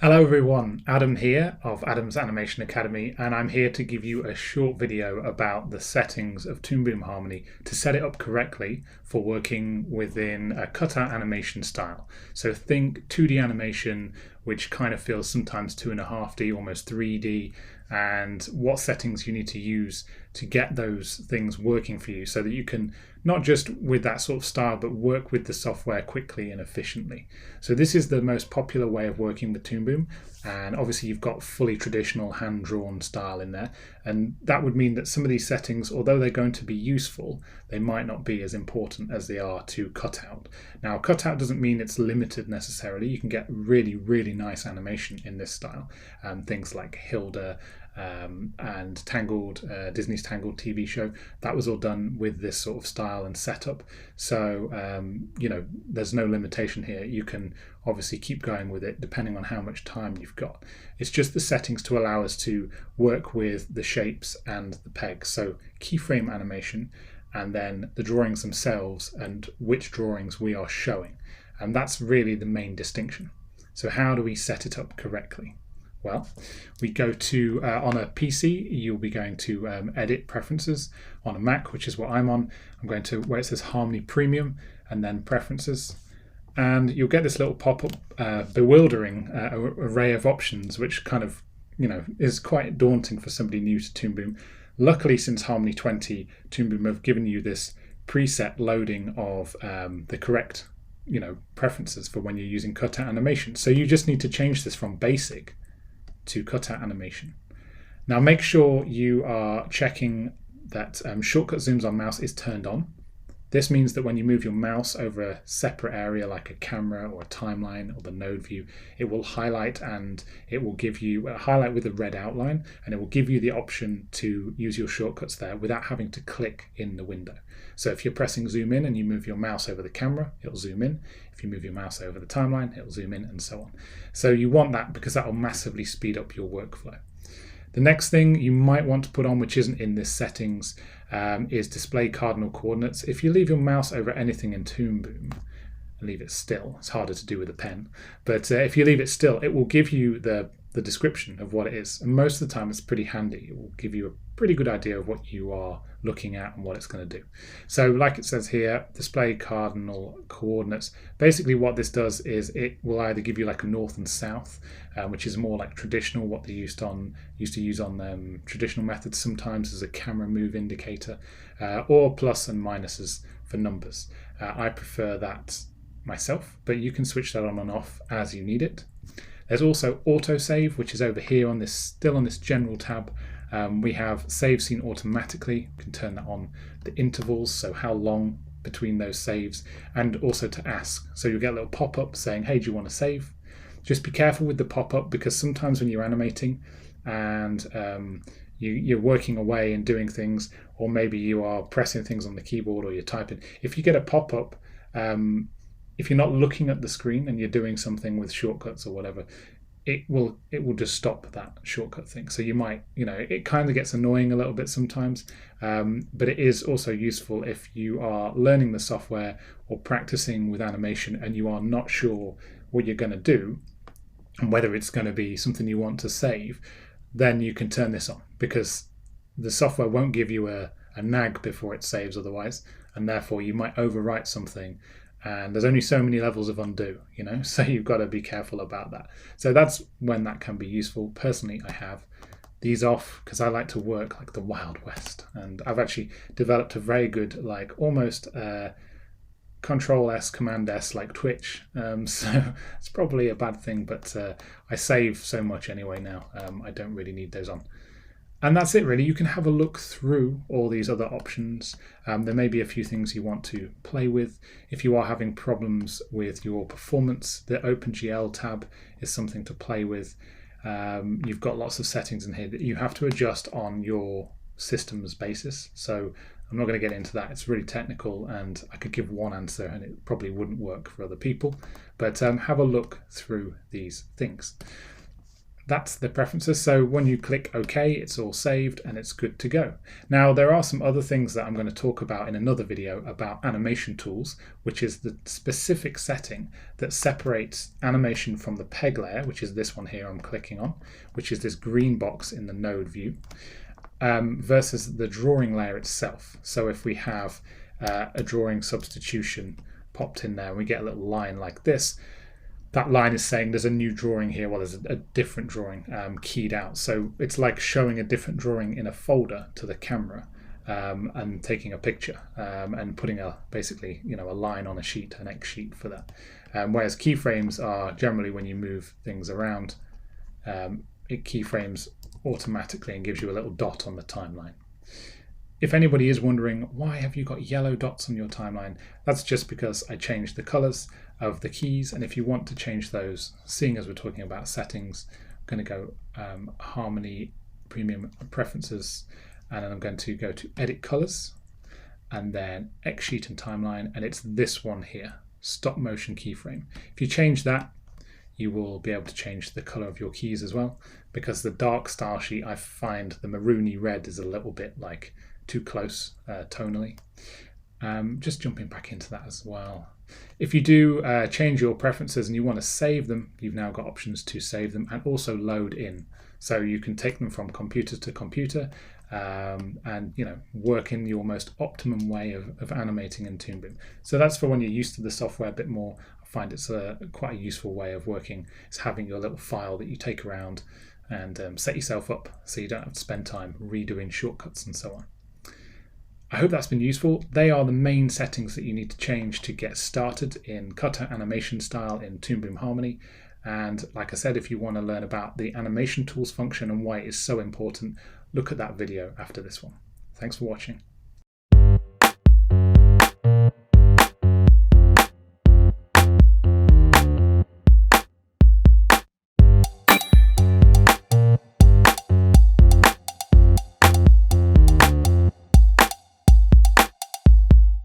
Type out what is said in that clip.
Hello everyone, Adam here of Adam's Animation Academy, and I'm here to give you a short video about the settings of Toon Boom Harmony to set it up correctly for working within a cutout animation style. So think 2D animation, which kind of feels sometimes 2.5D, almost 3D, and what settings you need to use to get those things working for you so that you can not just with that sort of style but work with the software quickly and efficiently. So this is the most popular way of working with Toon Boom, and obviously you've got fully traditional hand-drawn style in there, and that would mean that some of these settings, although they're going to be useful, they might not be as important as they are to Cutout. Now Cutout doesn't mean it's limited necessarily. You can get really nice animation in this style, things like Hilda and Tangled, Disney's Tangled TV show, that was all done with this sort of style and setup. So there's no limitation here. You can obviously keep going with it depending on how much time you've got. It's just the settings to allow us to work with the shapes and the pegs. So keyframe animation, and then the drawings themselves and which drawings we are showing. And that's really the main distinction. So how do we set it up correctly? Well, we go to, on a PC, you'll be going to edit preferences. On a Mac, which is what I'm on, I'm going to where it says Harmony Premium and then preferences. And you'll get this little pop-up bewildering array of options, which kind of, is quite daunting for somebody new to Toon Boom. Luckily, since Harmony 20, Toon Boom have given you this preset loading of the correct, preferences for when you're using cutout animation. So you just need to change this from basic to cutout animation. Now make sure you are checking that shortcut zooms on mouse is turned on. This means that when you move your mouse over a separate area like a camera or a timeline or the node view, it will highlight, and it will give you a highlight with a red outline, and it will give you the option to use your shortcuts there without having to click in the window. So if you're pressing zoom in and you move your mouse over the camera, it'll zoom in. If you move your mouse over the timeline, it'll zoom in, and so on. So you want that because that will massively speed up your workflow. The next thing you might want to put on, which isn't in this settings, is display cardinal coordinates. If you leave your mouse over anything in Toon Boom and leave it still, it's harder to do with a pen, but if you leave it still, it will give you the description of what it is. And most of the time it's pretty handy. It will give you a pretty good idea of what you are looking at and what it's going to do. So like it says here, display cardinal coordinates. Basically what this does is it will either give you like a north and south, which is more like traditional, what they used to use on traditional methods sometimes as a camera move indicator, or plus and minuses for numbers. I prefer that myself, but you can switch that on and off as you need it. There's also autosave, which is over here on this, still on this general tab. We have save scene automatically. You can turn that on. The intervals, so how long between those saves, and also to ask. So you'll get a little pop-up saying, hey, do you want to save? Just be careful with the pop-up, because sometimes when you're animating and you're working away and doing things, or maybe you are pressing things on the keyboard or you're typing, if you get a pop-up, if you're not looking at the screen and you're doing something with shortcuts or whatever, it will just stop that shortcut thing. So you might, it kind of gets annoying a little bit sometimes, but it is also useful if you are learning the software or practicing with animation and you are not sure what you're going to do and whether it's going to be something you want to save. Then you can turn this on, because the software won't give you a nag before it saves otherwise, and therefore you might overwrite something. And there's only so many levels of undo, so you've got to be careful about that. So that's when that can be useful. Personally, I have these off because I like to work like the Wild West, and I've actually developed a very good, like almost Control S, Command S like Twitch. So it's probably a bad thing, but I save so much anyway now. I don't really need those on. And that's it really. You can have a look through all these other options. There may be a few things you want to play with. If you are having problems with your performance, the OpenGL tab is something to play with. You've got lots of settings in here that you have to adjust on your system's basis. So I'm not going to get into that. It's really technical, and I could give one answer and it probably wouldn't work for other people. But have a look through these things. that's the preferences. So when you click OK, it's all saved and it's good to go. Now, there are some other things that I'm going to talk about in another video about animation tools, which is the specific setting that separates animation from the peg layer, which is this one here I'm clicking on, which is this green box in the node view, versus the drawing layer itself. So if we have a drawing substitution popped in there, we get a little line like this. That line is saying there's a new drawing here. Well, there's a different drawing keyed out. So it's like showing a different drawing in a folder to the camera and taking a picture and putting basically a line on a sheet, an X sheet for that. Whereas keyframes are generally when you move things around, it keyframes automatically and gives you a little dot on the timeline. If anybody is wondering, why have you got yellow dots on your timeline? That's just because I changed the colors of the keys. And if you want to change those, seeing as we're talking about settings, I'm going to go Harmony Premium Preferences, and then I'm going to go to Edit Colors, and then X Sheet and Timeline, and it's this one here, Stop Motion Keyframe. If you change that, you will be able to change the color of your keys as well, because the dark style sheet, I find the maroony red is a little bit like too close tonally. Just jumping back into that as well. If you do change your preferences and you want to save them, you've now got options to save them and also load in. So you can take them from computer to computer and work in your most optimum way of animating in Toon Boom. So that's for when you're used to the software a bit more. I find it's quite a useful way of working. It's having your little file that you take around and set yourself up so you don't have to spend time redoing shortcuts and so on. I hope that's been useful. They are the main settings that you need to change to get started in cutout animation style in Toon Boom Harmony. And like I said, if you want to learn about the animation tools function and why it is so important, look at that video after this one. Thanks for watching.